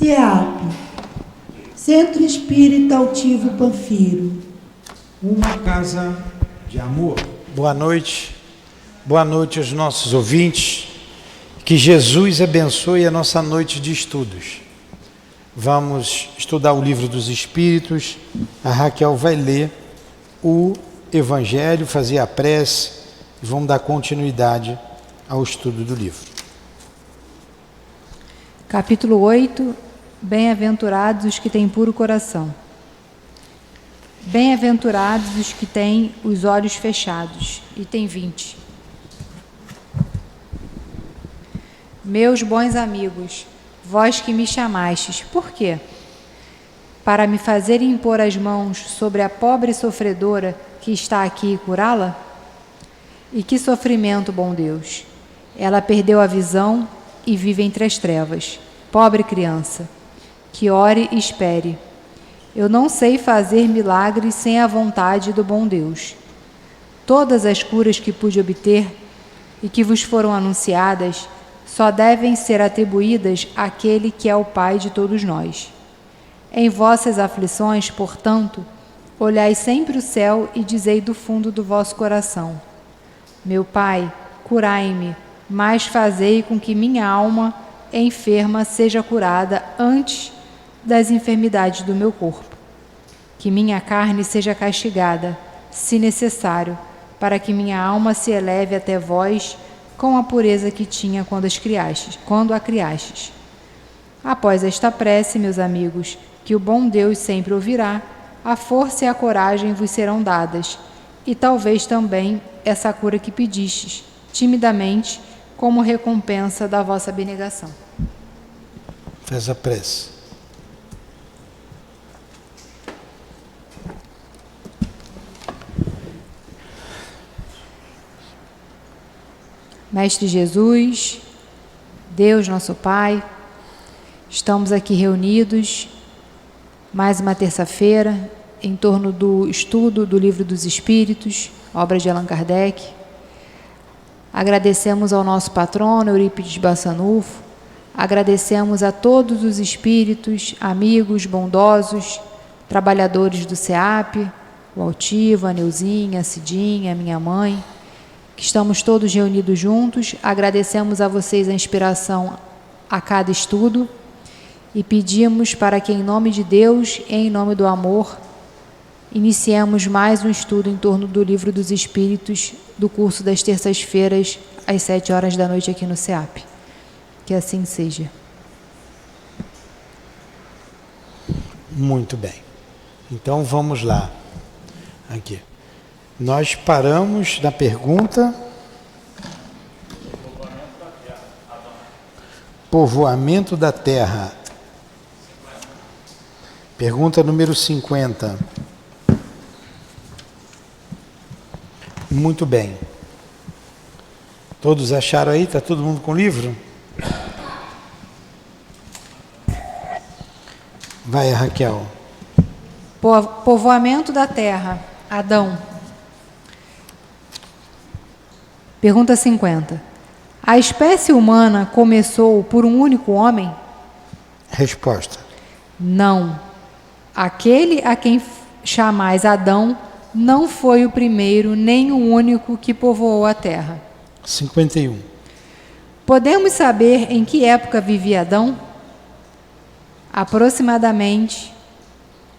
CEAP, Centro Espírita Altivo Panfiro. Uma casa de amor. Boa noite aos nossos ouvintes, que Jesus abençoe a nossa noite de estudos. Vamos estudar o livro dos Espíritos, a Raquel vai ler o Evangelho, fazer a prece e vamos dar continuidade ao estudo do livro. Capítulo 8, Bem-aventurados os que têm puro coração. Bem-aventurados os que têm os olhos fechados. Item 20. Meus bons amigos, vós que me chamastes, por quê? Para me fazerem impor as mãos sobre a pobre sofredora que está aqui e curá-la? E que sofrimento, bom Deus! Ela perdeu a visão e vive entre as trevas. Pobre criança, que ore e espere. Eu não sei fazer milagres sem a vontade do bom Deus. Todas as curas que pude obter e que vos foram anunciadas só devem ser atribuídas àquele que é o Pai de todos nós. Em vossas aflições, portanto, olhai sempre o céu e dizei do fundo do vosso coração: meu Pai, curai-me, mas fazei com que minha alma enferma seja curada antes das enfermidades do meu corpo. Que minha carne seja castigada, se necessário, para que minha alma se eleve até vós com a pureza que tinha quando a criastes. Após esta prece, meus amigos, que o bom Deus sempre ouvirá, a força e a coragem vos serão dadas, e talvez também essa cura que pedistes, timidamente, como recompensa da vossa abnegação. Faz a prece. Mestre Jesus, Deus nosso Pai, estamos aqui reunidos mais uma terça-feira em torno do estudo do Livro dos Espíritos, obra de Allan Kardec. Agradecemos ao nosso patrono Eurípides Bassanufo, agradecemos a todos os espíritos, amigos, bondosos, trabalhadores do CEAP, o Altivo, a Neuzinha, a Cidinha, a minha mãe, que estamos todos reunidos juntos. Agradecemos a vocês a inspiração a cada estudo e pedimos para que, em nome de Deus e em nome do amor, iniciemos mais um estudo em torno do Livro dos Espíritos, do curso das terças-feiras, às 7 horas da noite aqui no CEAP. Que assim seja. Muito bem. Então vamos lá. Aqui. Nós paramos na pergunta: povoamento da terra. Pergunta número 50. Muito bem. Todos acharam aí? Está todo mundo com o livro? Vai, Raquel. Povoamento da terra. Adão. Pergunta 50. A espécie humana começou por um único homem? Resposta: não. Aquele a quem chamais Adão não foi o primeiro nem o único que povoou a terra. 51. Podemos saber em que época vivia Adão? Aproximadamente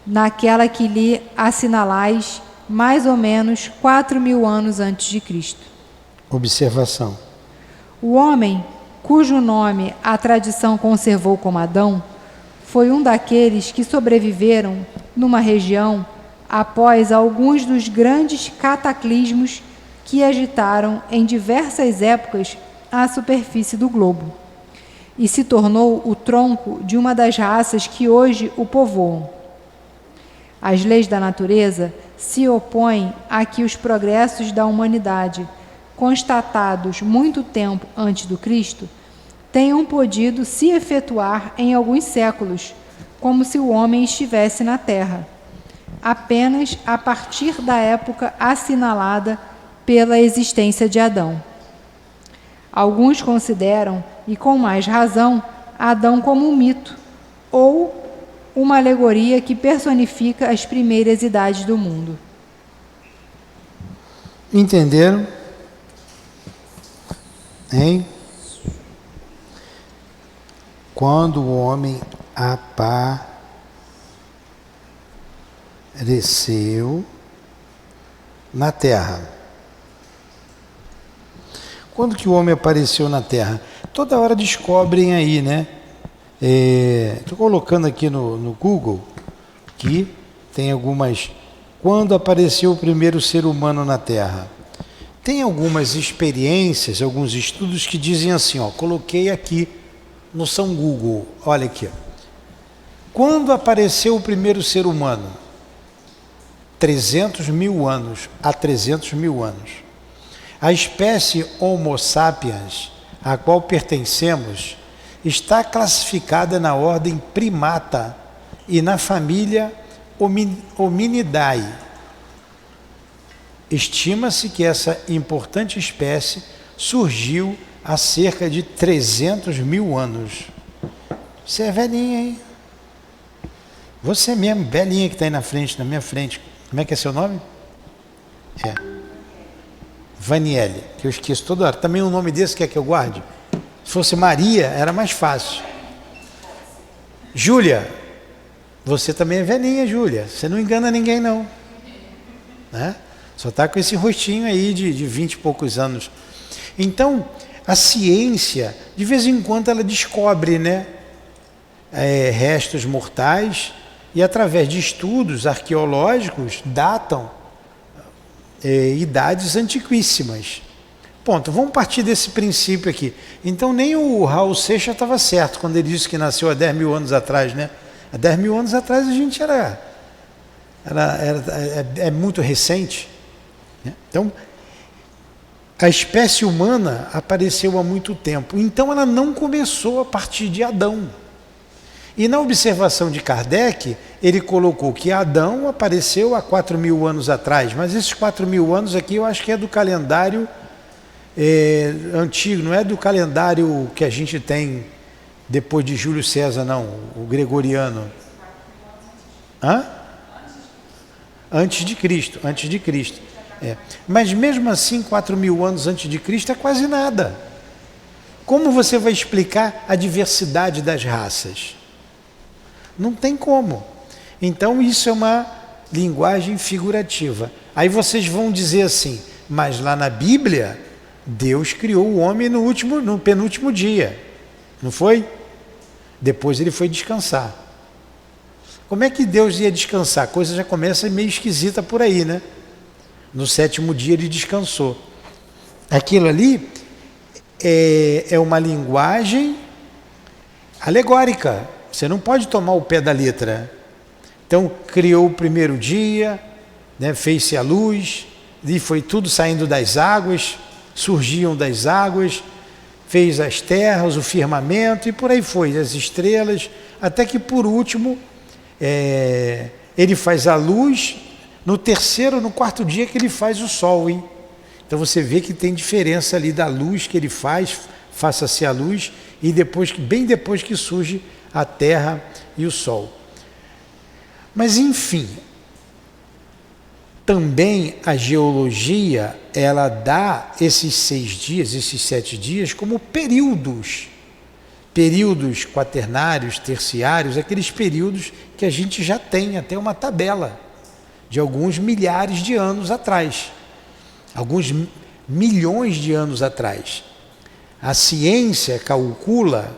naquela que lhe assinalais, mais ou menos 4.000 anos antes de Cristo. Observação: o homem, cujo nome a tradição conservou como Adão, foi um daqueles que sobreviveram numa região após alguns dos grandes cataclismos que agitaram em diversas épocas a superfície do globo, e se tornou o tronco de uma das raças que hoje o povoam. As leis da natureza se opõem a que os progressos da humanidade, constatados muito tempo antes do Cristo, tenham podido se efetuar em alguns séculos, como se o homem estivesse na Terra, apenas a partir da época assinalada pela existência de Adão. Alguns consideram, e com mais razão, Adão como um mito, ou uma alegoria que personifica as primeiras idades do mundo. Entenderam? Hein? Quando o homem apareceu na Terra. Quando que o homem apareceu na Terra? Toda hora descobrem aí, né? Estou colocando aqui no Google que tem algumas... Quando apareceu o primeiro ser humano na Terra? Tem algumas experiências, alguns estudos que dizem assim, ó, coloquei aqui no São Google, olha aqui. Quando apareceu o primeiro ser humano? 300 mil anos, há 300 mil anos. A espécie Homo sapiens, a qual pertencemos, está classificada na ordem primata e na família Hominidae. Estima-se que essa importante espécie surgiu há cerca de 300 mil anos. Você é velhinha, hein? Você mesmo, velhinha que está aí na frente, na minha frente. Como é que é seu nome? Vaniele, que eu esqueço toda hora. Também um nome desse quer que eu guarde? Se fosse Maria, era mais fácil. Júlia, você também é velhinha, Júlia. Você não engana ninguém, não. Né? Só está com esse rostinho aí de 20 e poucos anos. Então, a ciência, de vez em quando, ela descobre, né, restos mortais e, através de estudos arqueológicos, datam idades antiquíssimas. Ponto. Vamos partir desse princípio aqui. Então, nem o Raul Seixas estava certo quando ele disse que nasceu há 10 mil anos atrás, né? Há 10 mil anos atrás a gente é muito recente. Né? Então, a espécie humana apareceu há muito tempo. Então, ela não começou a partir de Adão. E na observação de Kardec, ele colocou que Adão apareceu há 4 mil anos atrás. Mas esses 4 mil anos aqui eu acho que é do calendário antigo, não é do calendário que a gente tem depois de Júlio César, não, o gregoriano. Antes de Cristo. Mas mesmo assim, 4 mil anos antes de Cristo é quase nada. Como você vai explicar a diversidade das raças? Não tem como. Então isso é uma linguagem figurativa. Aí vocês vão dizer assim, mas lá na Bíblia, Deus criou o homem no penúltimo dia. Não foi? Depois ele foi descansar. Como é que Deus ia descansar? A coisa já começa meio esquisita por aí, né? No 7º dia ele descansou. Aquilo ali é uma linguagem alegórica. Você não pode tomar o pé da letra. Então, criou o primeiro dia, né, fez-se a luz, e foi tudo saindo das águas, surgiam das águas, fez as terras, o firmamento, e por aí foi, as estrelas, até que por último, ele faz a luz, no 4º dia que ele faz o sol, hein? Então você vê que tem diferença ali da luz que ele faz, faça-se a luz, e bem depois que surge a terra e o sol. Mas enfim, também a geologia, ela dá esses 6 dias, esses 7 dias, como períodos quaternários, terciários, aqueles períodos que a gente já tem até uma tabela de alguns milhares de anos atrás, alguns milhões de anos atrás. A ciência calcula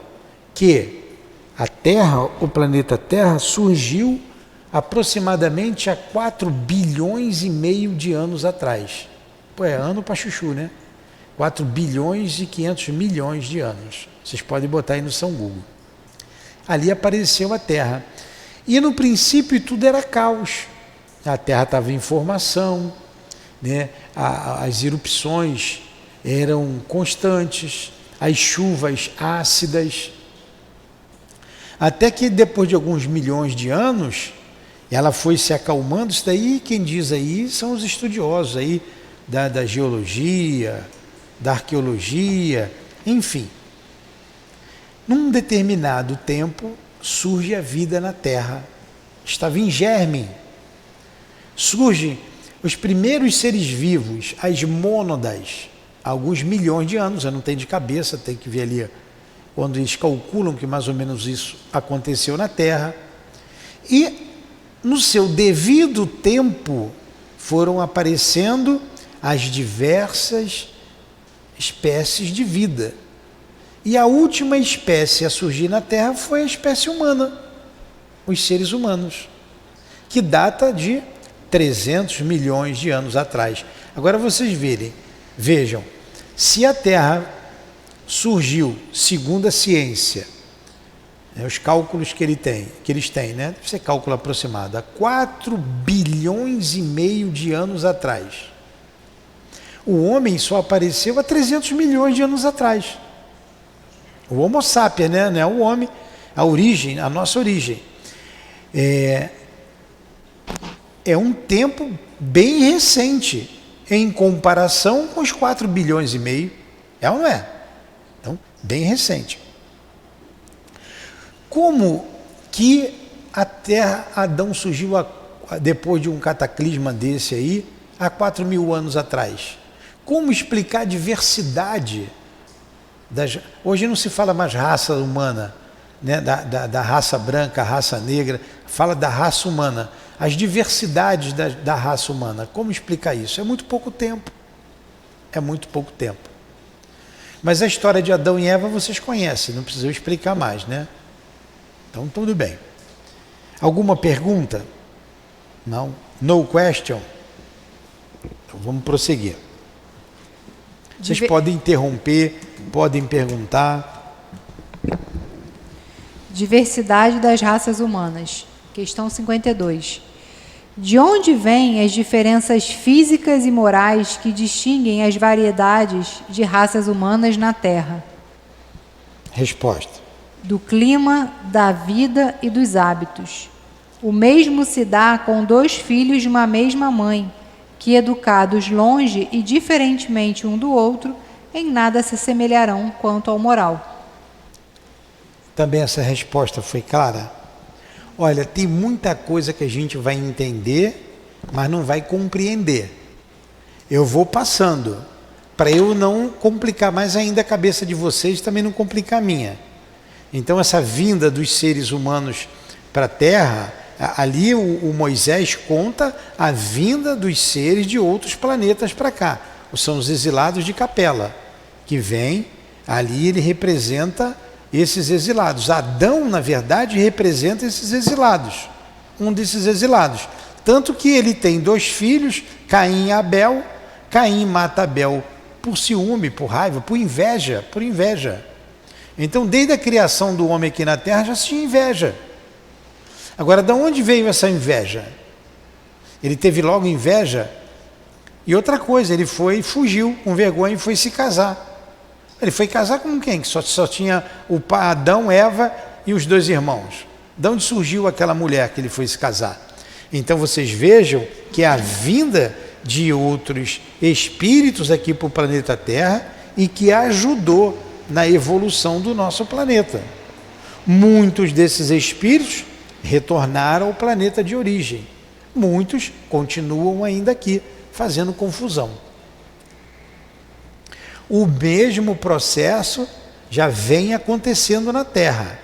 que a Terra, o planeta Terra, surgiu aproximadamente há 4 bilhões e meio de anos atrás. Pô, é ano para chuchu, né? 4 bilhões e 500 milhões de anos. Vocês podem botar aí no São Google. Ali apareceu a Terra. E no princípio tudo era caos. A Terra estava em formação, né? As erupções eram constantes, as chuvas ácidas. Até que depois de alguns milhões de anos, ela foi se acalmando. Isso daí, quem diz aí, são os estudiosos aí da geologia, da arqueologia, enfim. Num determinado tempo, surge a vida na Terra. Estava em germe. Surgem os primeiros seres vivos, as mônadas, há alguns milhões de anos, eu não tenho de cabeça, tem que ver ali quando eles calculam que mais ou menos isso aconteceu na Terra. E no seu devido tempo foram aparecendo as diversas espécies de vida. E a última espécie a surgir na Terra foi a espécie humana, os seres humanos, que data de 300 milhões de anos atrás. Agora vocês vejam, se a Terra surgiu, segundo a ciência, os cálculos que eles têm, né? Deve ser cálculo aproximado, há 4 bilhões e meio de anos atrás. O homem só apareceu há 300 milhões de anos atrás. O Homo sapiens, né? Não é o homem, a nossa origem. É um tempo bem recente em comparação com os 4 bilhões e meio. É ou não é? Então, bem recente. Como que a Terra, Adão surgiu depois de um cataclisma desse aí, há 4.000 anos atrás? Como explicar a diversidade hoje não se fala mais raça humana, né? da raça branca, raça negra, fala da raça humana, as diversidades da raça humana. Como explicar isso? É muito pouco tempo. É muito pouco tempo. Mas a história de Adão e Eva vocês conhecem, não precisa eu explicar mais, né? Então, tudo bem. Alguma pergunta? Não? No question? Então, vamos prosseguir. Vocês podem interromper, podem perguntar. Diversidade das raças humanas. Questão 52. De onde vêm as diferenças físicas e morais que distinguem as variedades de raças humanas na Terra? Resposta. Do clima, da vida e dos hábitos. O mesmo se dá com 2 filhos de uma mesma mãe, que, educados longe e diferentemente um do outro, em nada se assemelharão quanto ao moral. Também essa resposta foi clara? Olha, tem muita coisa que a gente vai entender, mas não vai compreender. Eu vou passando, para eu não complicar mais ainda a cabeça de vocês, também não complicar a minha. Então essa vinda dos seres humanos para a Terra, ali o Moisés conta a vinda dos seres de outros planetas para cá. São os exilados de Capela, que vêm, ali ele representa esses exilados. Adão, na verdade, representa esses exilados, um desses exilados. Tanto que ele tem 2 filhos, Caim e Abel. Caim mata Abel por ciúme, por raiva, por inveja. Então, desde a criação do homem aqui na Terra, já se tinha inveja. Agora, de onde veio essa inveja? Ele teve logo inveja. E outra coisa, ele fugiu com vergonha e foi se casar. Ele foi casar com quem? Que só tinha o pai, Adão, Eva e os 2 irmãos. De onde surgiu aquela mulher que ele foi se casar? Então vocês vejam que a vinda de outros espíritos aqui para o planeta Terra e que ajudou na evolução do nosso planeta. Muitos desses espíritos retornaram ao planeta de origem. Muitos continuam ainda aqui, fazendo confusão. O mesmo processo já vem acontecendo na Terra.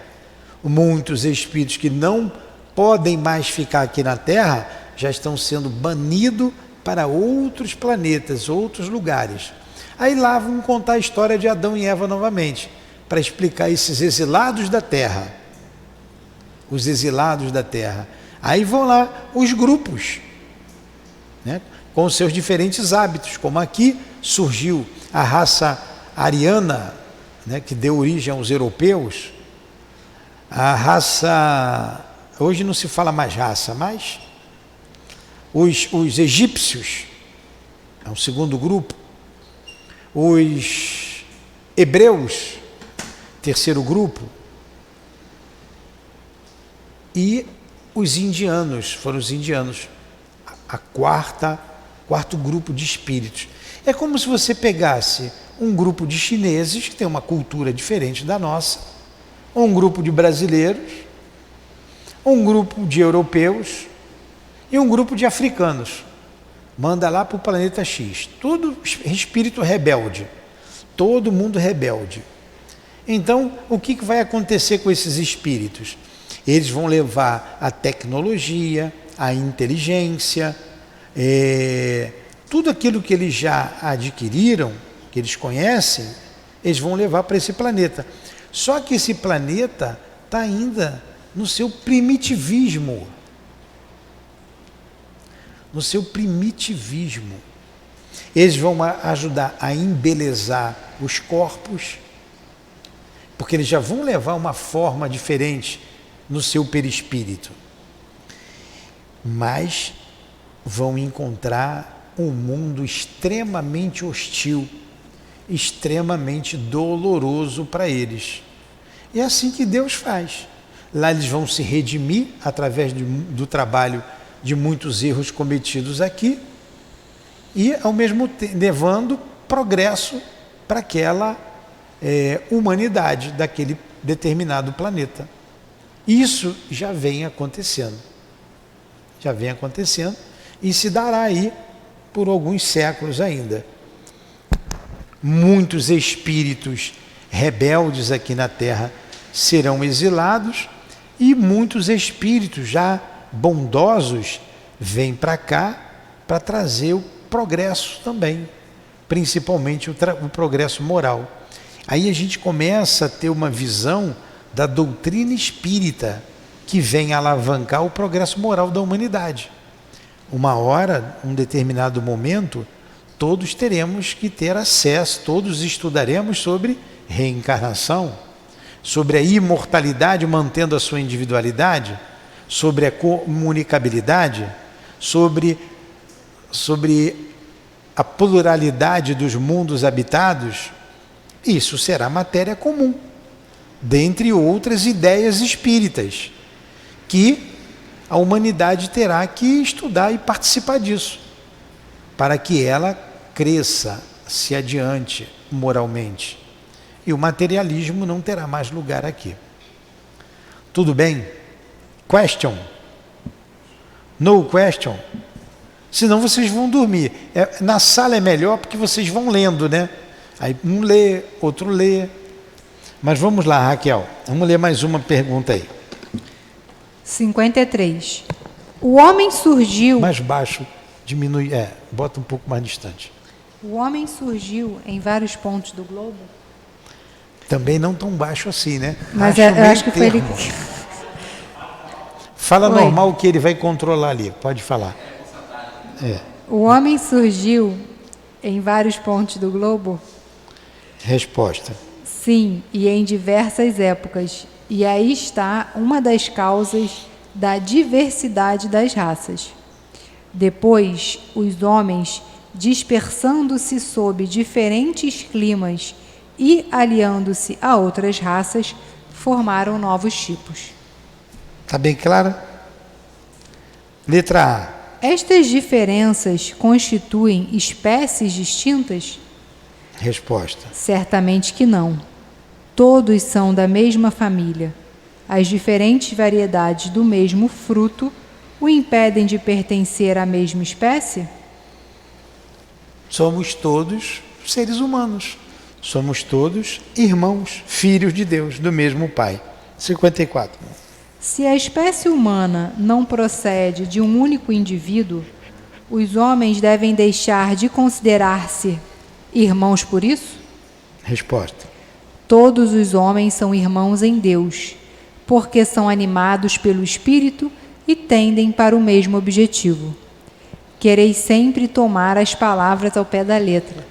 Muitos espíritos que não podem mais ficar aqui na Terra já estão sendo banidos para outros planetas, outros lugares. Aí lá vamos contar a história de Adão e Eva novamente, para explicar esses exilados da Terra. Os exilados da Terra. Aí vão lá os grupos, né, com os seus diferentes hábitos, como aqui surgiu a raça ariana, né, que deu origem aos europeus. A raça, hoje não se fala mais raça, mas os egípcios, é um segundo grupo. Os hebreus, terceiro grupo. E os indianos, foram os indianos, a quarto grupo de espíritos. É como se você pegasse um grupo de chineses, que tem uma cultura diferente da nossa, ou um grupo de brasileiros, um grupo de europeus e um grupo de africanos. Manda lá para o planeta X. Tudo espírito rebelde. Todo mundo rebelde. Então, o que vai acontecer com esses espíritos? Eles vão levar a tecnologia, a inteligência, tudo aquilo que eles já adquiriram, que eles conhecem, eles vão levar para esse planeta. Só que esse planeta está ainda no seu primitivismo. No seu primitivismo. Eles vão ajudar a embelezar os corpos, porque eles já vão levar uma forma diferente no seu perispírito. Mas vão encontrar um mundo extremamente hostil, extremamente doloroso para eles. E é assim que Deus faz. Lá eles vão se redimir através do trabalho de muitos erros cometidos aqui e, ao mesmo tempo, levando progresso para aquela humanidade daquele determinado planeta. Isso já vem acontecendo. Já vem acontecendo e se dará aí por alguns séculos ainda. Muitos espíritos rebeldes aqui na Terra serão exilados e muitos espíritos já bondosos vêm para cá para trazer o progresso também, principalmente o progresso moral. Aí a gente começa a ter uma visão da doutrina espírita que vem alavancar o progresso moral da humanidade. Uma hora, um determinado momento, todos teremos que ter acesso, todos estudaremos sobre reencarnação, sobre a imortalidade mantendo a sua individualidade, sobre a comunicabilidade, sobre a pluralidade dos mundos habitados. Isso será matéria comum, dentre outras ideias espíritas, que a humanidade terá que estudar e participar disso, para que ela cresça-se adiante moralmente. E o materialismo não terá mais lugar aqui. Tudo bem? Question? No question? Senão vocês vão dormir. Na sala é melhor porque vocês vão lendo, né? Aí um lê, outro lê. Mas vamos lá, Raquel. Vamos ler mais uma pergunta aí. 53. O homem surgiu... Mais baixo, diminui, bota um pouco mais distante. O homem surgiu em vários pontos do globo? Também não tão baixo assim, né? Mas eu acho que foi ele... Fala Oi. normal que ele vai controlar ali. Pode falar. O homem surgiu em vários pontos do globo? Resposta. Sim, e em diversas épocas. E aí está uma das causas da diversidade das raças. Depois, os homens, dispersando-se sob diferentes climas e aliando-se a outras raças, formaram novos tipos. Está bem claro? Letra A. Estas diferenças constituem espécies distintas? Resposta. Certamente que não. Todos são da mesma família. As diferentes variedades do mesmo fruto o impedem de pertencer à mesma espécie? Somos todos seres humanos. Somos todos irmãos, filhos de Deus, do mesmo Pai. 54. Se a espécie humana não procede de um único indivíduo, os homens devem deixar de considerar-se irmãos por isso? Resposta. Todos os homens são irmãos em Deus, porque são animados pelo Espírito e tendem para o mesmo objetivo. Quereis sempre tomar as palavras ao pé da letra.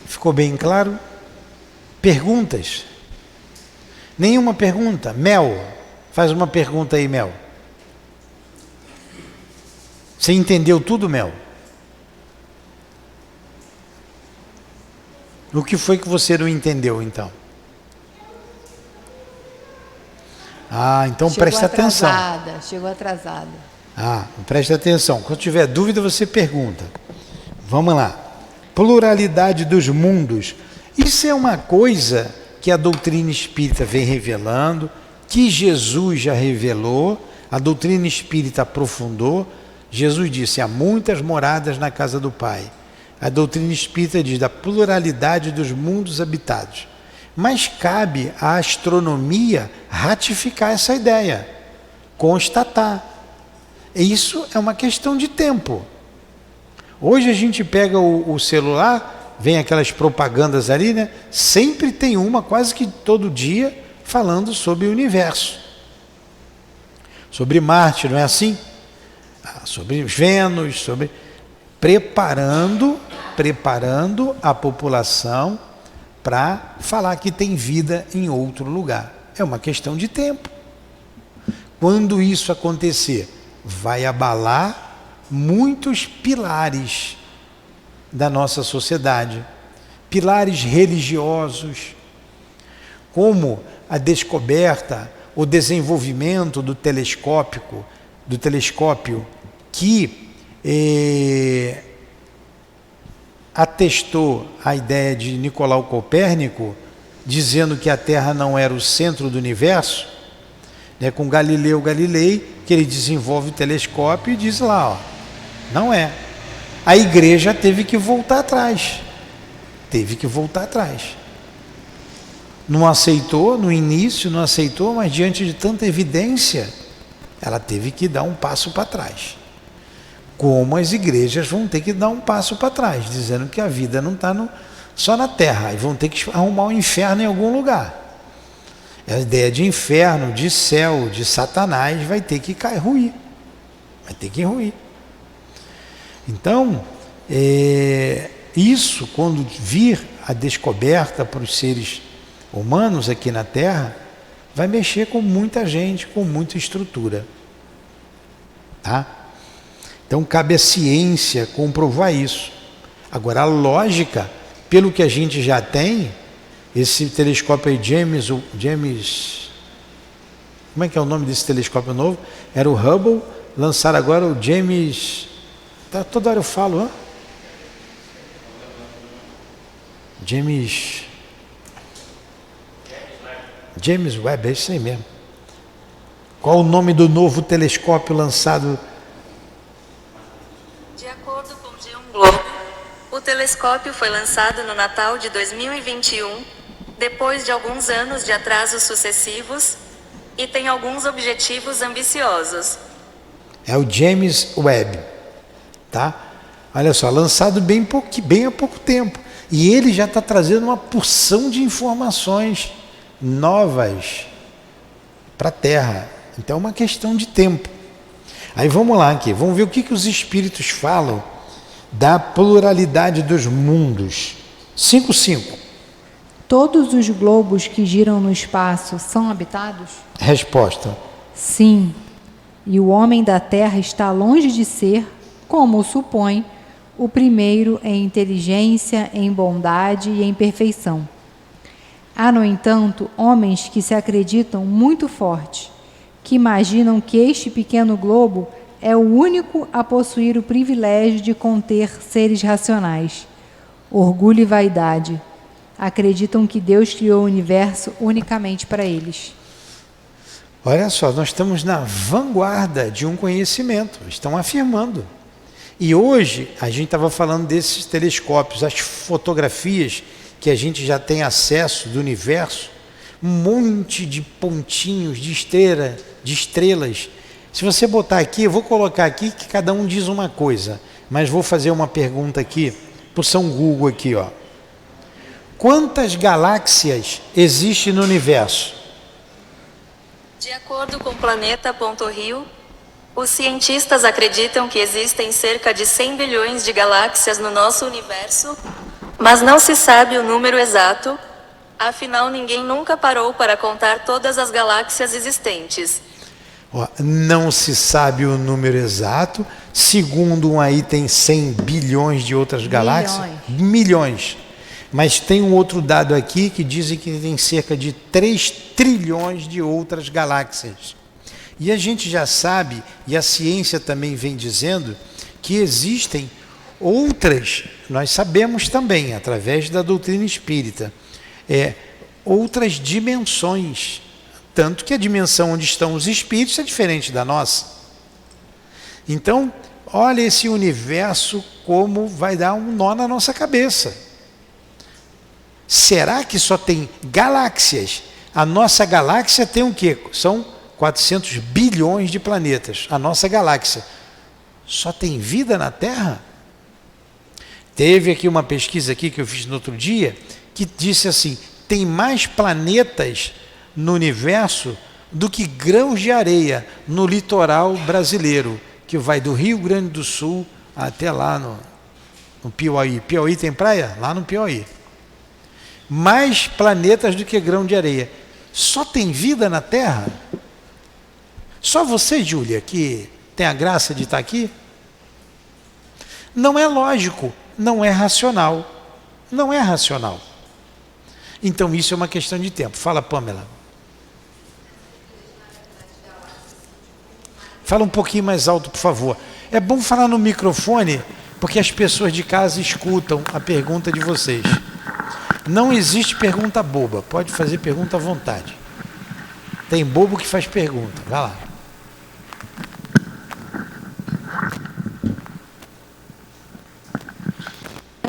Ficou bem claro? Perguntas? Nenhuma pergunta? Mel, faz uma pergunta aí, Mel. Você entendeu tudo, Mel? O que foi que você não entendeu, então? Então presta atenção. Chegou atrasada. Presta atenção. Quando tiver dúvida, você pergunta. Vamos lá. Pluralidade dos mundos. Isso é uma coisa que a doutrina espírita vem revelando que Jesus já revelou, a doutrina espírita aprofundou. Jesus disse: há muitas moradas na casa do Pai. A doutrina espírita diz da pluralidade dos mundos habitados. Mas cabe à astronomia ratificar essa ideia, constatar. E isso é uma questão de tempo. Hoje a gente pega o celular, vem aquelas propagandas ali, né? Sempre tem uma, quase que todo dia, falando sobre o universo. Sobre Marte, não é assim? Sobre Vênus, sobre... Preparando a população para falar que tem vida em outro lugar. É uma questão de tempo. Quando isso acontecer, vai abalar muitos pilares da nossa sociedade, pilares religiosos, como a descoberta, o desenvolvimento do telescópio que atestou a ideia de Nicolau Copérnico, dizendo que a Terra não era o centro do universo, né, com Galileu Galilei, que ele desenvolve o telescópio e diz lá, ó, não é. A igreja teve que voltar atrás. Não aceitou, no início não aceitou, mas diante de tanta evidência, ela teve que dar um passo para trás. Como as igrejas vão ter que dar um passo para trás, dizendo que a vida não está só na terra, e vão ter que arrumar um inferno em algum lugar. A ideia de inferno, de céu, de Satanás vai ter que ruir. Vai ter que ruir. Então, isso, quando vir a descoberta para os seres humanos aqui na Terra, vai mexer com muita gente, com muita estrutura. Tá? Então, cabe à ciência comprovar isso. Agora, a lógica, pelo que a gente já tem, esse telescópio aí, James, como é que é o nome desse telescópio novo? Era o Hubble, lançaram agora o James, toda hora eu falo, hein? James Webb, é isso aí mesmo. Qual o nome do novo telescópio lançado? De acordo com o G1 Globo, o telescópio foi lançado no Natal de 2021, depois de alguns anos de atrasos sucessivos, e tem alguns objetivos ambiciosos. É o James Webb, tá? Olha só, lançado bem há pouco tempo. E ele já está trazendo uma porção de informações novas para a Terra. Então é uma questão de tempo. Aí vamos lá aqui, vamos ver o que os espíritos falam da pluralidade dos mundos. 5.5. Todos os globos que giram no espaço são habitados? Resposta. Sim. E o homem da Terra está longe de ser, como o supõe, o primeiro em inteligência, em bondade e em perfeição. Há, no entanto, homens que se acreditam muito fortes, que imaginam que este pequeno globo é o único a possuir o privilégio de conter seres racionais. Orgulho e vaidade. Acreditam que Deus criou o universo unicamente para eles. Olha só, nós estamos na vanguarda de um conhecimento, estão afirmando. E hoje, a gente estava falando desses telescópios, as fotografias que a gente já tem acesso do universo, um monte de pontinhos, de estrelas. Se você botar aqui, eu vou colocar aqui que cada um diz uma coisa, mas vou fazer uma pergunta aqui, por São Google aqui, ó. Quantas galáxias existem no universo? De acordo com Planeta.rio, os cientistas acreditam que existem cerca de 100 bilhões de galáxias no nosso universo, mas não se sabe o número exato, afinal ninguém nunca parou para contar todas as galáxias existentes. Ó, não se sabe o número exato, segundo um aí tem 100 bilhões de outras galáxias. Milhões. Mas tem um outro dado aqui que dizem que tem cerca de 3 trilhões de outras galáxias. E a gente já sabe, e a ciência também vem dizendo, que existem outras, nós sabemos também, através da doutrina espírita, outras dimensões tanto que a dimensão onde estão os espíritos é diferente da nossa. Então, olha esse universo como vai dar um nó na nossa cabeça. Será que só tem galáxias? A nossa galáxia tem o quê? São 400 bilhões de planetas. A nossa galáxia. Só tem vida na Terra? Teve aqui uma pesquisa aqui que eu fiz no outro dia, que disse assim, tem mais planetas no universo do que grãos de areia no litoral brasileiro, que vai do Rio Grande do Sul até lá no Piauí. Piauí tem praia? Lá no Piauí. Mais planetas do que grão de areia. Só tem vida na Terra? Só você, Júlia, que tem a graça de estar aqui? Não é lógico, não é racional. Não é racional. Então isso é uma questão de tempo. Fala, Pamela. Fala um pouquinho mais alto, por favor. É bom falar no microfone, porque as pessoas de casa escutam a pergunta de vocês. Não existe pergunta boba, pode fazer pergunta à vontade. Tem bobo que faz pergunta, vai lá.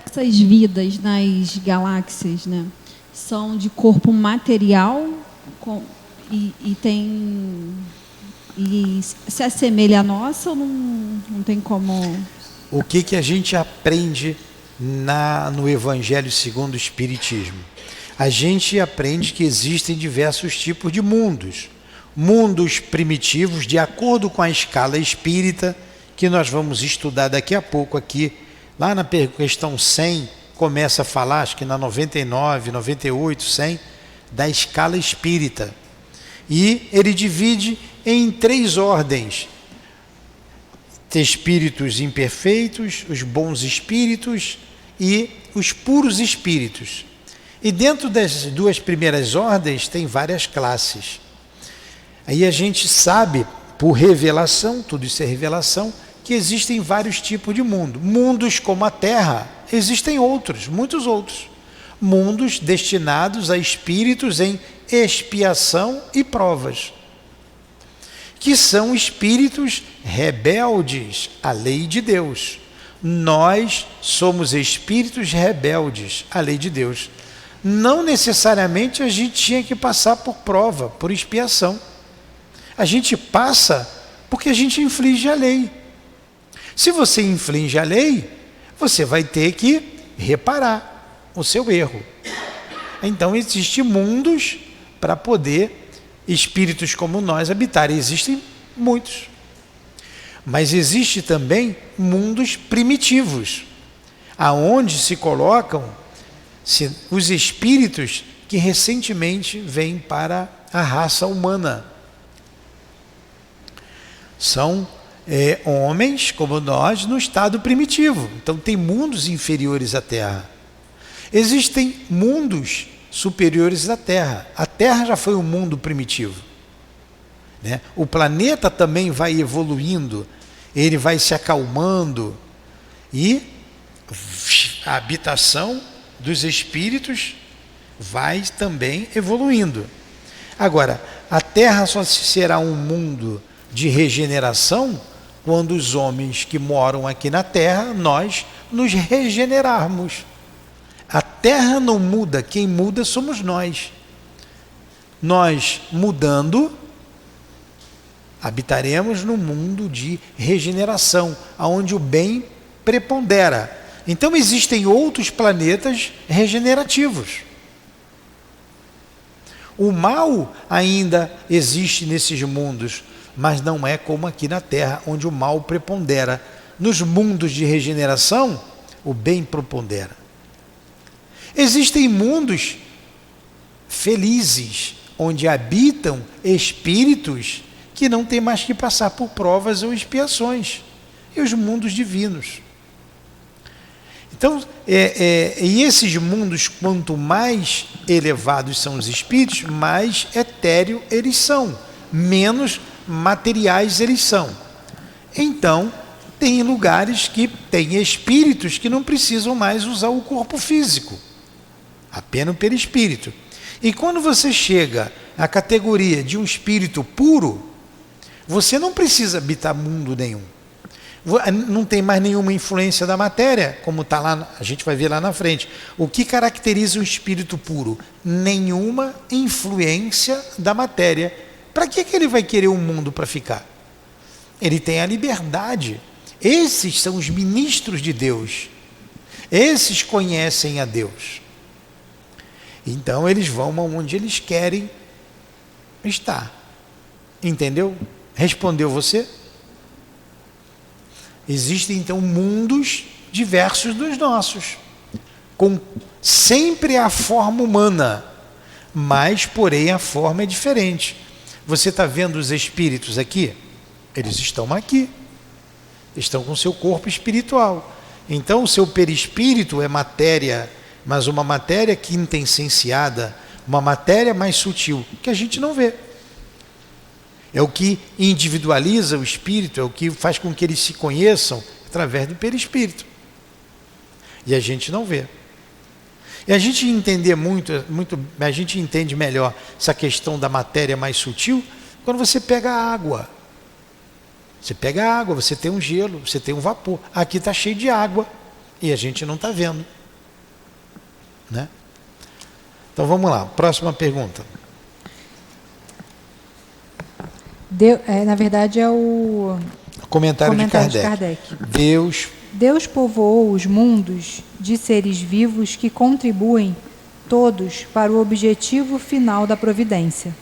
Essas vidas nas galáxias, né, são de corpo material e se assemelha à nossa ou não tem como... O que a gente aprende no Evangelho segundo o Espiritismo? A gente aprende que existem diversos tipos de mundos. Mundos primitivos, de acordo com a escala espírita, que nós vamos estudar daqui a pouco aqui. Lá na questão 100, começa a falar, acho que na 99, 98, 100, da escala espírita. E ele divide em 3 ordens. Espíritos imperfeitos, os bons espíritos e os puros espíritos. E dentro das 2 primeiras ordens tem várias classes. Aí a gente sabe, por revelação, tudo isso é revelação, que existem vários tipos de mundo. Mundos como a Terra, existem outros, muitos outros. Mundos destinados a espíritos em expiação e provas, que são espíritos rebeldes à lei de Deus. Nós somos espíritos rebeldes à lei de Deus. Não necessariamente a gente tinha que passar por prova, por expiação. A gente passa porque a gente inflige a lei. Se você inflige a lei, você vai ter que reparar o seu erro. Então existem mundos para poder espíritos como nós habitarem. Existem muitos. Mas existe também mundos primitivos, aonde se colocam os espíritos que recentemente vêm para a raça humana. São homens como nós no estado primitivo. Então tem mundos inferiores à Terra. Existem mundos superiores à Terra. A Terra já foi um mundo primitivo, né? O planeta também vai evoluindo, ele vai se acalmando e a habitação dos espíritos vai também evoluindo. Agora, a Terra só será um mundo de regeneração quando os homens que moram aqui na Terra, nós nos regenerarmos. A Terra não muda, quem muda somos nós. Nós mudando, habitaremos num mundo de regeneração, onde o bem prepondera. Então existem outros planetas regenerativos. O mal ainda existe nesses mundos, mas não é como aqui na Terra, onde o mal prepondera. Nos mundos de regeneração, o bem prepondera. Existem mundos felizes, onde habitam espíritos que não têm mais que passar por provas ou expiações. E os mundos divinos. Então, e esses mundos, quanto mais elevados são os espíritos, mais etéreo eles são, menos materiais eles são. Então, tem lugares que tem espíritos que não precisam mais usar o corpo físico, apenas pelo espírito. E quando você chega a categoria de um espírito puro, você não precisa habitar mundo nenhum. Não tem mais nenhuma influência da matéria, como está lá, a gente vai ver lá na frente. O que caracteriza um espírito puro? Nenhuma influência da matéria. Para que ele vai querer um mundo para ficar? Ele tem a liberdade. Esses são os ministros de Deus. Esses conhecem a Deus. Então eles vão aonde eles querem estar. Entendeu? Respondeu você? Existem então mundos diversos dos nossos, com sempre a forma humana, mas porém a forma é diferente. Você está vendo os espíritos aqui? Eles estão aqui, estão com seu corpo espiritual. Então o seu perispírito é matéria, mas uma matéria quintessenciada, uma matéria mais sutil, que a gente não vê. É o que individualiza o espírito, é o que faz com que eles se conheçam através do perispírito. E a gente não vê. E a gente entender a gente entende melhor essa questão da matéria mais sutil quando você pega a água. Você pega a água, você tem um gelo, você tem um vapor. Aqui está cheio de água e a gente não está vendo. Né? Então vamos lá, próxima pergunta. Na verdade é o comentário de Kardec. Deus povoou os mundos de seres vivos que contribuem todos para o objetivo final da providência.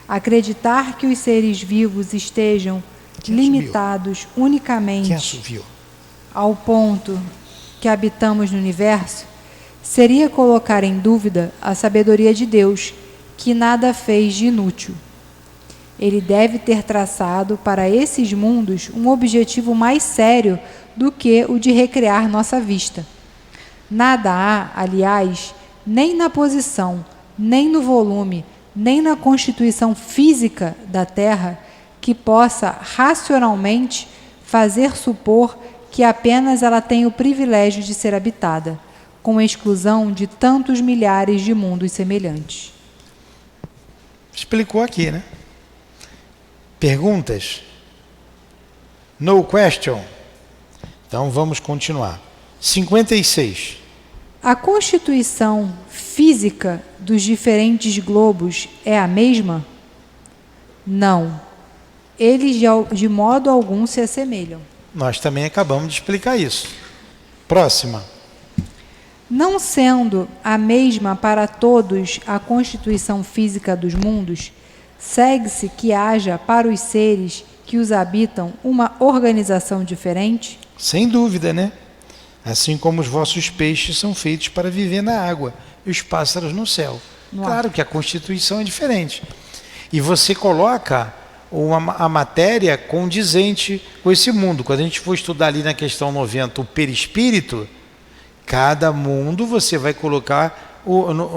Acreditar que os seres vivos estejam limitados unicamente ao ponto que habitamos no universo seria colocar em dúvida a sabedoria de Deus, que nada fez de inútil. Ele deve ter traçado para esses mundos um objetivo mais sério do que o de recriar nossa vista. Nada há, aliás, nem na posição, nem no volume, nem na constituição física da Terra que possa racionalmente fazer supor que apenas ela tem o privilégio de ser habitada, com exclusão de tantos milhares de mundos semelhantes. Explicou aqui, né? Perguntas? No question? Então vamos continuar. 56. A constituição física dos diferentes globos é a mesma? Não. Eles de modo algum se assemelham. Nós também acabamos de explicar isso. Próxima. Não sendo a mesma para todos a constituição física dos mundos, segue-se que haja para os seres que os habitam uma organização diferente? Sem dúvida, né? Assim como os vossos peixes são feitos para viver na água e os pássaros no céu. Claro que a constituição é diferente. E você coloca a matéria condizente com esse mundo. Quando a gente for estudar ali na questão 90 o perispírito, cada mundo você vai colocar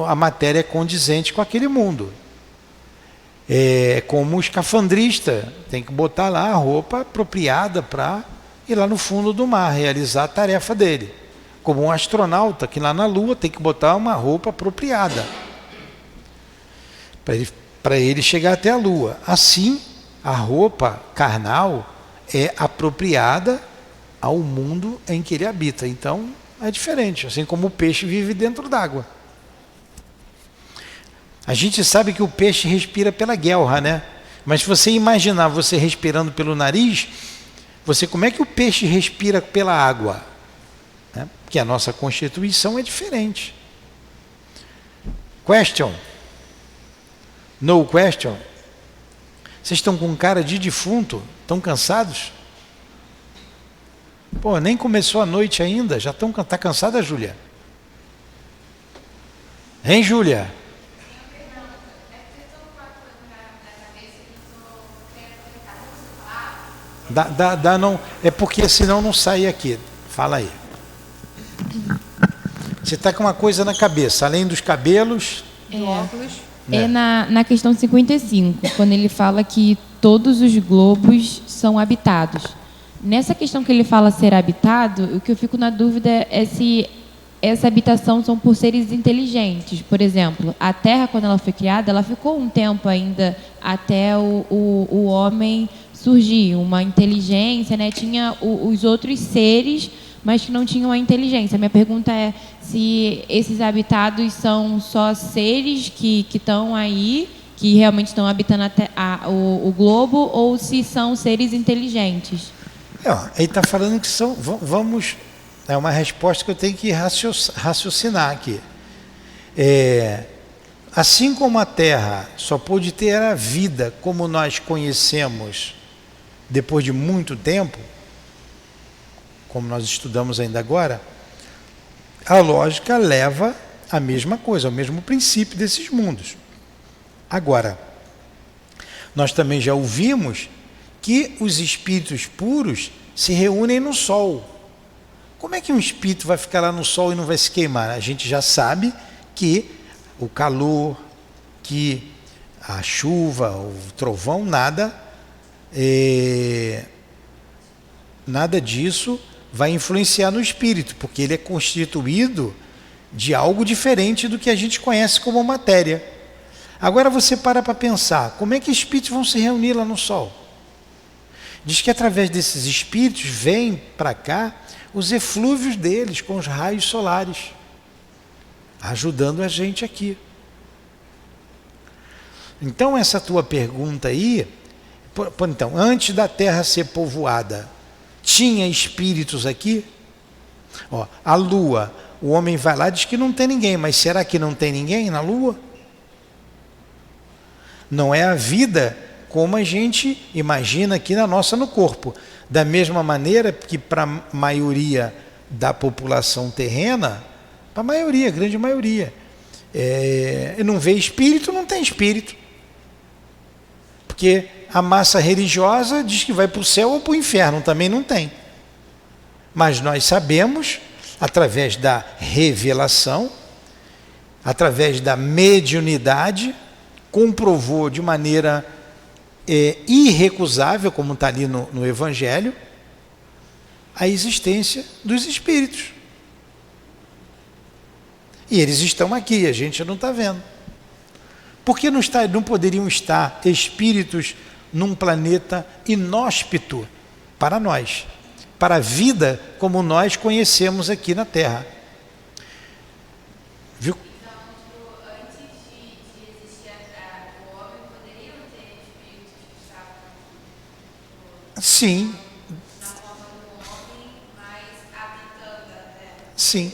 a matéria condizente com aquele mundo. É como o escafandrista, tem que botar lá a roupa apropriada para ir lá no fundo do mar, realizar a tarefa dele. Como um astronauta que lá na Lua tem que botar uma roupa apropriada para ele chegar até a Lua. Assim, a roupa carnal é apropriada ao mundo em que ele habita. Então, é diferente, assim como o peixe vive dentro d'água. A gente sabe que o peixe respira pela guelra, né? Mas se você imaginar você respirando pelo nariz, como é que o peixe respira pela água? Né? Porque a nossa constituição é diferente. Question? No question? Vocês estão com cara de defunto? Estão cansados? Pô, nem começou a noite ainda, já está cansada, Júlia? Hein, Júlia? Não, é porque senão não sai aqui. Fala aí. Você está com uma coisa na cabeça, além dos cabelos. Do óculos. É na questão 55, quando ele fala que todos os globos são habitados. Nessa questão que ele fala ser habitado, o que eu fico na dúvida é se essa habitação são por seres inteligentes. Por exemplo, a Terra, quando ela foi criada, ela ficou um tempo ainda até o homem surgir, uma inteligência, né? Tinha os outros seres, mas que não tinham a inteligência. Minha pergunta é se esses habitados são só seres que estão aí, que realmente estão habitando o globo, ou se são seres inteligentes. Ele está falando que são... Vamos... É uma resposta que eu tenho que raciocinar aqui. Assim como a Terra só pôde ter a vida como nós conhecemos depois de muito tempo, como nós estudamos ainda agora, a lógica leva à mesma coisa, ao mesmo princípio desses mundos. Agora, nós também já ouvimos que os espíritos puros se reúnem no Sol. Como é que um espírito vai ficar lá no Sol e não vai se queimar? A gente já sabe que o calor, que a chuva, o trovão, nada disso vai influenciar no espírito, porque ele é constituído de algo diferente do que a gente conhece como matéria. Agora você para pensar, como é que espíritos vão se reunir lá no Sol? Diz que através desses espíritos vêm para cá os eflúvios deles com os raios solares, ajudando a gente aqui. Então essa tua pergunta aí, então, antes da Terra ser povoada, tinha espíritos aqui? A Lua, o homem vai lá e diz que não tem ninguém, mas será que não tem ninguém na Lua? Não é a vida como a gente imagina aqui no corpo. Da mesma maneira que para a maioria da população terrena, para a maioria, grande maioria, não vê espírito, não tem espírito. Porque a massa religiosa diz que vai para o céu ou para o inferno, também não tem. Mas nós sabemos, através da revelação, através da mediunidade, comprovou de maneira irrecusável, como está ali no Evangelho, a existência dos espíritos. E eles estão aqui, a gente não está vendo. Por que não poderiam estar espíritos num planeta inóspito para nós, para a vida como nós conhecemos aqui na Terra? Viu? Sim. Sim.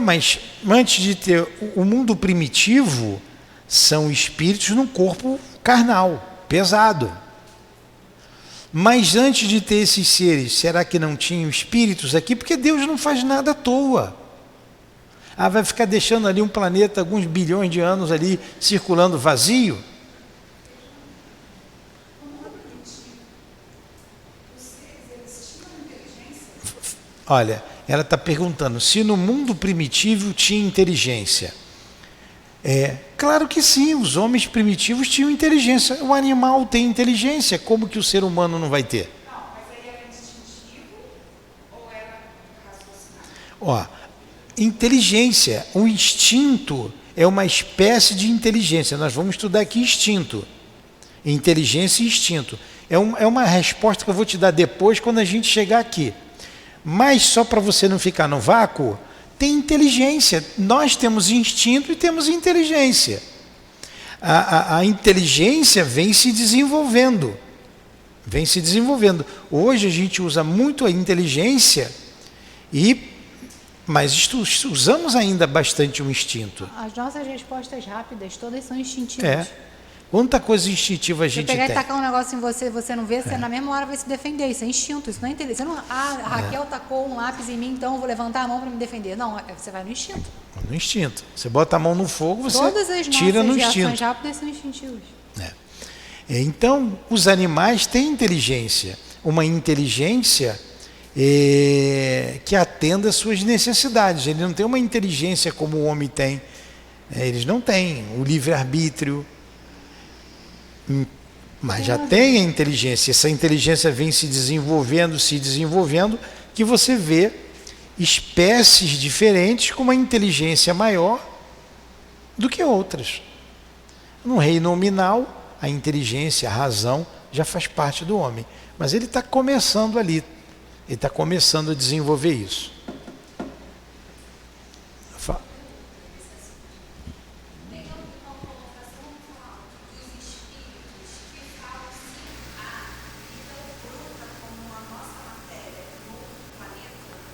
Mas antes de ter o mundo primitivo, são espíritos num corpo carnal, pesado. Mas antes de ter esses seres, será que não tinham espíritos aqui? Porque Deus não faz nada à toa. Vai ficar deixando ali um planeta alguns bilhões de anos ali circulando vazio? Olha, ela está perguntando se no mundo primitivo tinha inteligência. Claro que sim, os homens primitivos tinham inteligência. O animal tem inteligência, como que o ser humano não vai ter? Não, mas ele era instintivo ou era raciocinado? Inteligência, o instinto é uma espécie de inteligência. Nós vamos estudar aqui instinto, inteligência e instinto. É uma resposta que eu vou te dar depois quando a gente chegar aqui. Mas só para você não ficar no vácuo, tem inteligência. Nós temos instinto e temos inteligência. A inteligência vem se desenvolvendo. Hoje a gente usa muito a inteligência, mas usamos ainda bastante o instinto. As nossas respostas rápidas, todas são instintivas. Quanta coisa instintiva a gente tem. Se eu pegar e tacar um negócio em você, você não vê, você na mesma hora vai se defender. Isso é instinto, isso não é inteligência. A Raquel tacou um lápis em mim, então eu vou levantar a mão para me defender. Não, você vai no instinto. No instinto. Você bota a mão no fogo, você todas as tira no nossas instinto. reações rápidas são instintivas. Então, os animais têm inteligência. Uma inteligência que atenda às suas necessidades. Ele não tem uma inteligência como o homem tem. Eles não têm o livre-arbítrio. Mas já tem a inteligência. Essa inteligência vem se desenvolvendo, que você vê espécies diferentes com uma inteligência maior do que outras. No reino nominal, a inteligência, a razão, já faz parte do homem. Mas ele está começando ali. Ele está começando a desenvolver isso.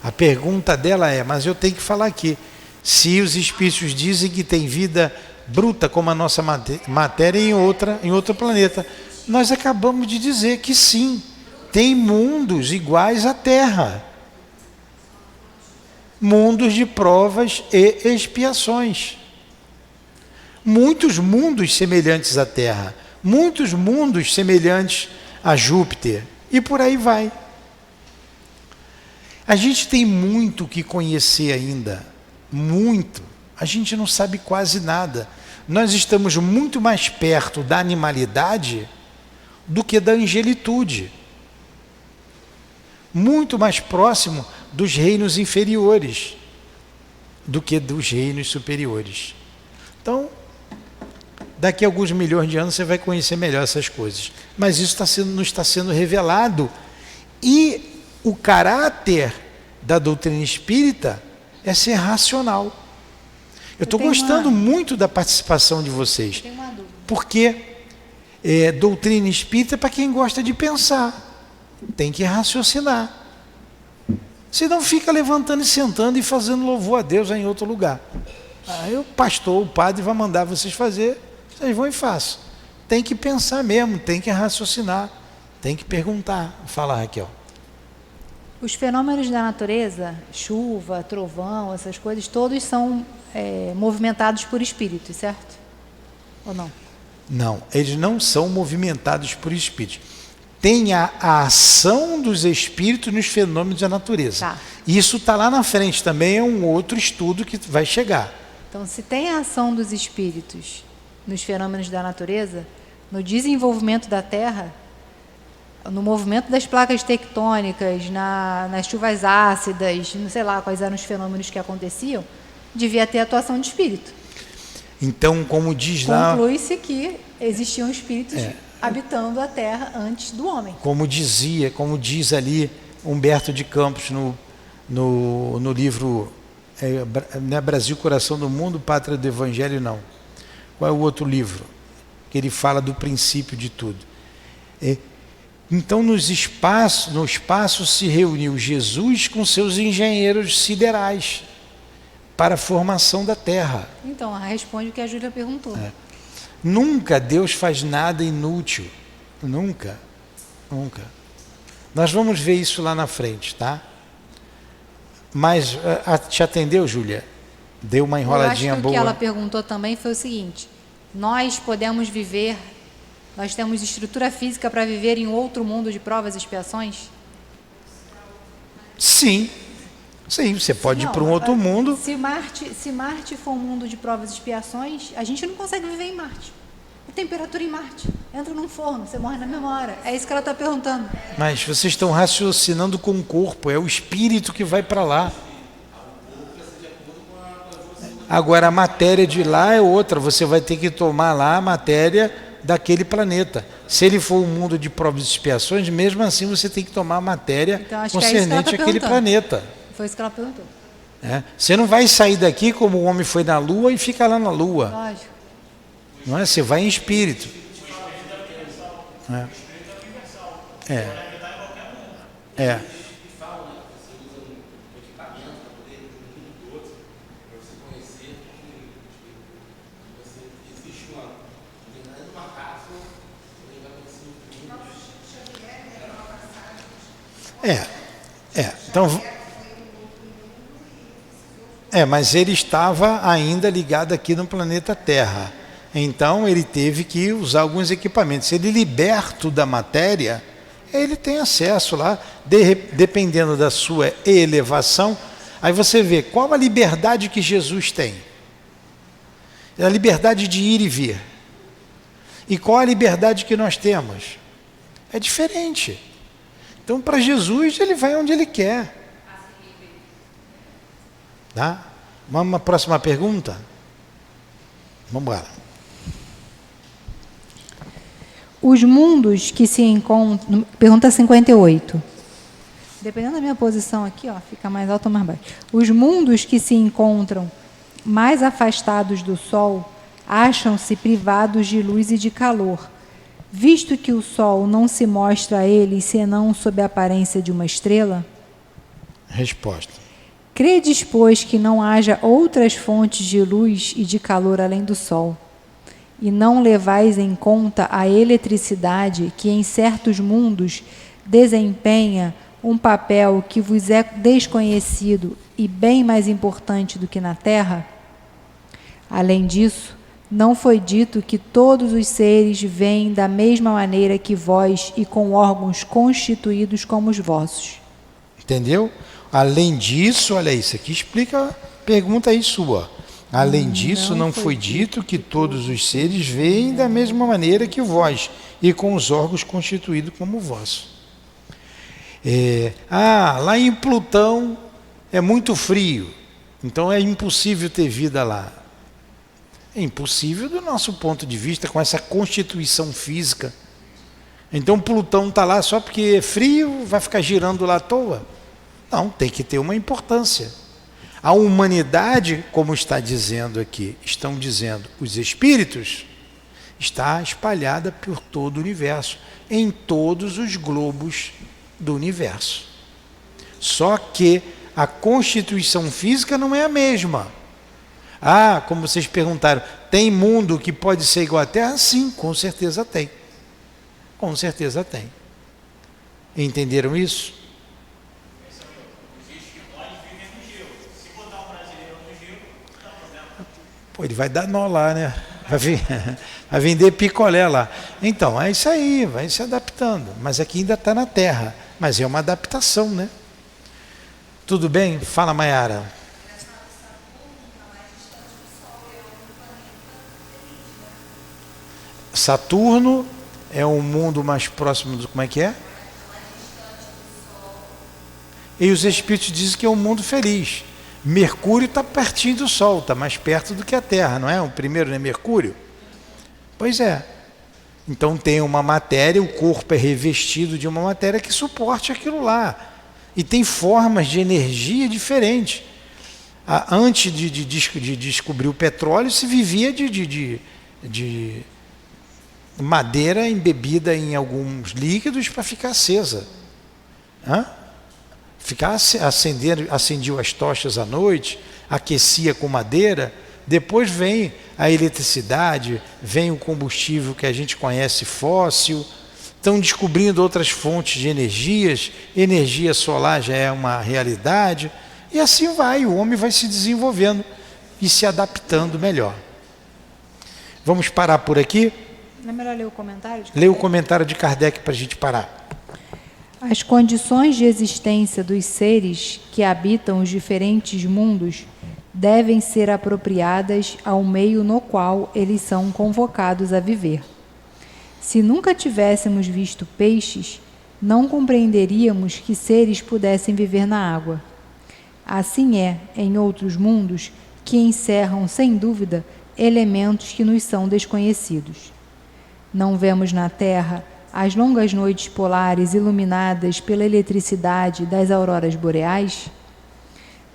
A pergunta dela é, mas eu tenho que falar aqui, se os espíritos dizem que tem vida bruta como a nossa matéria em outro planeta, nós acabamos de dizer que sim, tem mundos iguais à Terra, mundos de provas e expiações, muitos mundos semelhantes à Terra, muitos mundos semelhantes a Júpiter, e por aí vai. A gente tem muito que conhecer ainda, muito. A gente não sabe quase nada. Nós estamos muito mais perto da animalidade do que da angelitude. Muito mais próximo dos reinos inferiores do que dos reinos superiores. Então, daqui a alguns milhões de anos você vai conhecer melhor essas coisas. Mas isso não está sendo revelado. E o caráter da doutrina espírita é ser racional. Eu estou gostando muito da participação de vocês. Tenho uma dúvida. Porque doutrina espírita é para quem gosta de pensar. Tem que raciocinar. Senão fica levantando e sentando e fazendo louvor a Deus em outro lugar. Aí o pastor, o padre vai mandar vocês fazer, vocês vão e façam. Tem que pensar mesmo, tem que raciocinar, tem que perguntar. Fala, Raquel. Os fenômenos da natureza, chuva, trovão, essas coisas, todos são movimentados por espíritos, certo? Ou não? Não, eles não são movimentados por espíritos. Tem a ação dos espíritos nos fenômenos da natureza. Tá. Isso está lá na frente, também é um outro estudo que vai chegar. Então, se tem a ação dos espíritos nos fenômenos da natureza, no desenvolvimento da Terra, no movimento das placas tectônicas, nas chuvas ácidas, não sei lá quais eram os fenômenos que aconteciam, devia ter atuação de espírito. Então, como diz lá... Conclui-se que existiam espíritos habitando a Terra antes do homem. Como diz ali Humberto de Campos no livro não é Brasil, Coração do Mundo, Pátria do Evangelho, não. Qual é o outro livro? Que ele fala do princípio de tudo. Então, no espaço se reuniu Jesus com seus engenheiros siderais para a formação da Terra. Então, responde o que a Júlia perguntou. Nunca Deus faz nada inútil. Nunca. Nunca. Nós vamos ver isso lá na frente, tá? Mas te atendeu, Júlia? Deu uma enroladinha boa. Eu acho que o que ela perguntou também foi o seguinte: nós podemos viver, nós temos estrutura física para viver em outro mundo de provas e expiações? Sim. Sim, você pode ir para um outro mundo. Se Marte for um mundo de provas e expiações, a gente não consegue viver em Marte. A temperatura em Marte. Entra num forno, você morre na mesma hora. É isso que ela está perguntando. Mas vocês estão raciocinando com o corpo, é o espírito que vai para lá. Agora a matéria de lá é outra, você vai ter que tomar lá a matéria daquele planeta. Se ele for um mundo de provas e expiações, mesmo assim você tem que tomar a matéria concernente àquele planeta. Foi isso que ela perguntou. Você não vai sair daqui como o homem foi na Lua e fica lá na Lua. Lógico. Não é? Você vai em espírito. Então, mas ele estava ainda ligado aqui no planeta Terra. Então ele teve que usar alguns equipamentos. Se ele liberto da matéria, ele tem acesso lá, dependendo da sua elevação. Aí você vê qual a liberdade que Jesus tem. É a liberdade de ir e vir. E qual a liberdade que nós temos? É diferente. Então, para Jesus, ele vai onde ele quer. Tá? Uma próxima pergunta? Vamos embora. Os mundos que se encontram... Pergunta 58. Dependendo da minha posição aqui, ó, fica mais alto ou mais baixo. Os mundos que se encontram mais afastados do Sol acham-se privados de luz e de calor, visto que o Sol não se mostra a eles senão sob a aparência de uma estrela? Resposta. Credes, pois, que não haja outras fontes de luz e de calor além do Sol, e não levais em conta a eletricidade que em certos mundos desempenha um papel que vos é desconhecido e bem mais importante do que na Terra? Além disso, não foi dito que todos os seres vêm da mesma maneira que vós e com órgãos constituídos como os vossos. Entendeu? Além disso, olha isso aqui explica a pergunta aí sua. Além disso, não foi dito que todos os seres veem da mesma maneira que vós e com os órgãos constituídos como o vosso. Lá em Plutão é muito frio, então é impossível ter vida lá. É impossível do nosso ponto de vista, com essa constituição física. Então Plutão está lá só porque é frio, vai ficar girando lá à toa? Não, tem que ter uma importância. A humanidade, como está dizendo aqui, estão dizendo os espíritos, está espalhada por todo o universo, em todos os globos do universo. Só que a constituição física não é a mesma. Como vocês perguntaram, tem mundo que pode ser igual à Terra? Sim, com certeza tem. Com certeza tem. Entenderam isso? Pô, ele vai dar nó lá, né? Vai vender picolé lá. Então, é isso aí, vai se adaptando. Mas aqui ainda está na Terra. Mas é uma adaptação, né? Tudo bem? Fala, Maiara. Saturno é um mundo mais próximo do... Como é que é? E os espíritos dizem que é um mundo feliz. Mercúrio está pertinho do Sol, está mais perto do que a Terra, não é? O primeiro não é Mercúrio? Pois é. Então tem uma matéria, o corpo é revestido de uma matéria que suporte aquilo lá. E tem formas de energia diferentes. Antes de descobrir o petróleo, se vivia de madeira embebida em alguns líquidos para ficar acesa. Acendia as tochas à noite, aquecia com madeira, depois vem a eletricidade, vem o combustível que a gente conhece fóssil, estão descobrindo outras fontes de energias, energia solar já é uma realidade, e assim vai, o homem vai se desenvolvendo e se adaptando melhor. Vamos parar por aqui? Não é melhor ler o comentário? Lê o comentário de Kardec para a gente parar. As condições de existência dos seres que habitam os diferentes mundos devem ser apropriadas ao meio no qual eles são convocados a viver. Se nunca tivéssemos visto peixes, não compreenderíamos que seres pudessem viver na água. Assim é, em outros mundos, que encerram, sem dúvida, elementos que nos são desconhecidos. Não vemos na Terra as longas noites polares iluminadas pela eletricidade das auroras boreais?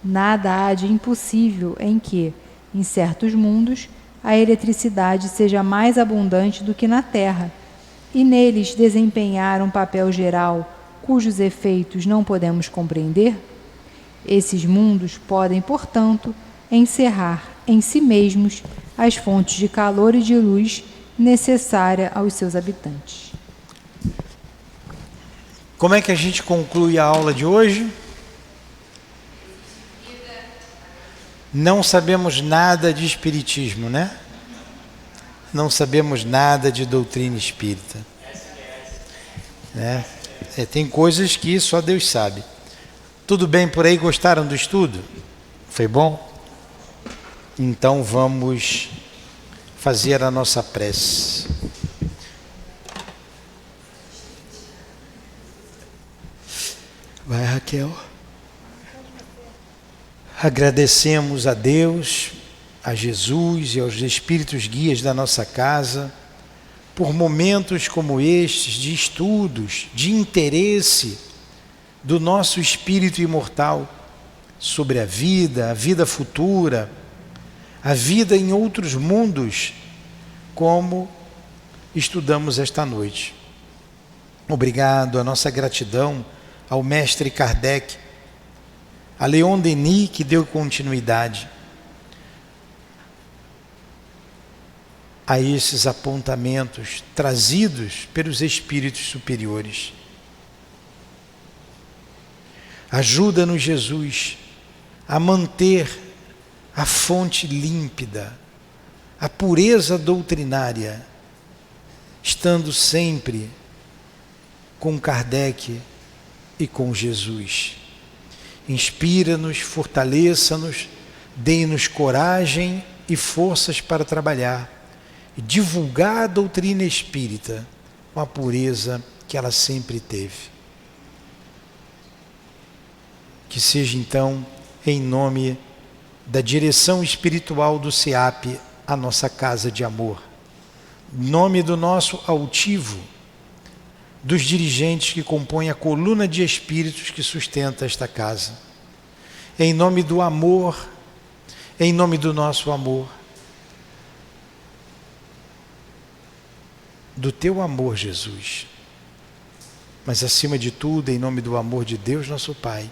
Nada há de impossível em que, em certos mundos, a eletricidade seja mais abundante do que na Terra, e neles desempenhar um papel geral cujos efeitos não podemos compreender? Esses mundos podem, portanto, encerrar em si mesmos as fontes de calor e de luz necessária aos seus habitantes. Como é que a gente conclui a aula de hoje? Não sabemos nada de espiritismo, né? Não sabemos nada de doutrina espírita. Né? Tem coisas que só Deus sabe. Tudo bem por aí? Gostaram do estudo? Foi bom? Então vamos fazer a nossa prece. Vai, Raquel. Agradecemos a Deus, a Jesus e aos espíritos guias da nossa casa por momentos como estes de estudos, de interesse do nosso espírito imortal sobre a vida futura, a vida em outros mundos, como estudamos esta noite. Obrigado, a nossa gratidão ao mestre Kardec, a Leon Denis, que deu continuidade a esses apontamentos trazidos pelos espíritos superiores. Ajuda-nos, Jesus, a manter a fonte límpida, a pureza doutrinária, estando sempre com Kardec e com Jesus. Inspira-nos, fortaleça-nos, dê-nos coragem e forças para trabalhar e divulgar a doutrina espírita com a pureza que ela sempre teve. Que seja então, em nome da direção espiritual do SEAP, a nossa casa de amor, em nome do nosso altivo, dos dirigentes que compõem a coluna de espíritos que sustenta esta casa, em nome do amor, em nome do nosso amor, do teu amor, Jesus, mas acima de tudo, em nome do amor de Deus, nosso Pai,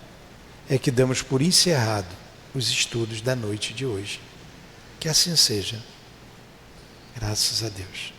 é que damos por encerrado os estudos da noite de hoje. Que assim seja. Graças a Deus.